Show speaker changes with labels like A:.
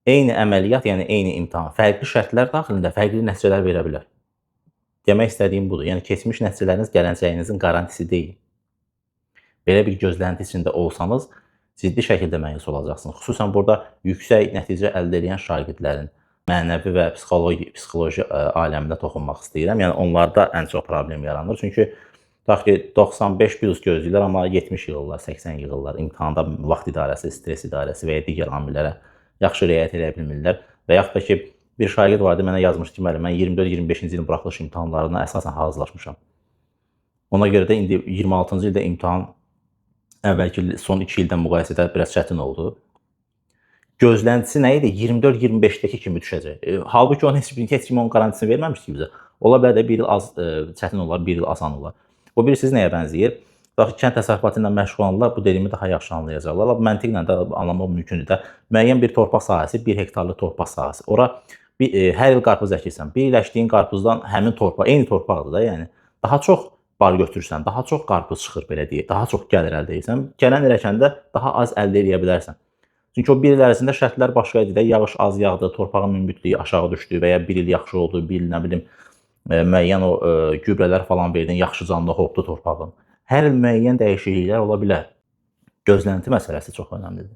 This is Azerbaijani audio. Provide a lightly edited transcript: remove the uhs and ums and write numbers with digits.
A: Eyni əməliyyat, yəni eyni imtahan fərqli şərtlər daxilində fərqli nəticələr verə bilər. Demək istədiyim budur. Yəni keçmiş nəticələriniz gələcəyinizin qarantisi deyil. Belə bir gözlənti içində olsanız, ciddi şəkildə məyus olacaqsınız. Xüsusən burada yüksək nəticə əldə edən şagirdlərin mənəvi və psixoloji aləminə toxunmaq istəyirəm. Yəni onlarda ən çox problem yaranır. Çünki tutaq ki, 95 plus gözləyirlər, amma 70 yığırlar, 80 yığırlar. İmtahanda vaxt idarəsi, stres idarəsi və ya digər amillərə yaxşı riayət edə bilmirlər. Və yaxud da ki, bir şagird vardı, mənə yazmışdı ki, müəllim, mən 24-25-ci ilin buraxılış imtahanlarına əsasən hazırlaşmışam. Ona görə də indi 26-cı ildə imtahan əvvəlki son 2 ildən müqayisədə biraz çətin oldu. Gözləntisi nə idi? 24-25-dəki kimi düşəcək. Halbuki onun heç kim onun qarantisini verməmişdi ki bizə. Ola bilər də bir il az çətin olar, bir il asan olar. O bilirsiniz nəyə bənzəyir? Tutaq ki, kənd təsərrüfatı ilə məşğul olanlar bu dediyimi daha yaxşı anlayacaqlar. Məntiqlə də anlamaq mümkündür də. Müəyyən bir torpaq sahəsi, 1 hektarlıq torpaq sahəsi. Ora hər il qarpız əkirsən. Bir il əkdiyin qarpızdan həmin torpaq, eyni torpaqdır da, yəni daha çox bar götürürsən, daha çox qarpız çıxır belə deyək, daha çox gəlir əldə edirsən. Gələn il əkəndə daha az əldə edə bilərsən. Çünki o bir il ərzində şərtlər başqa idi də, yağış az yağdı, torpağın münbütlüyü aşağı düşdü və ya bir il yaxşı oldu, bir il nə bilim müəyyən o gübrələr falan verdin, yaxşı canlı hopdu torpağın. Hər il müəyyən dəyişikliklər ola bilər. Gözlənti məsələsi çox önəmlidir.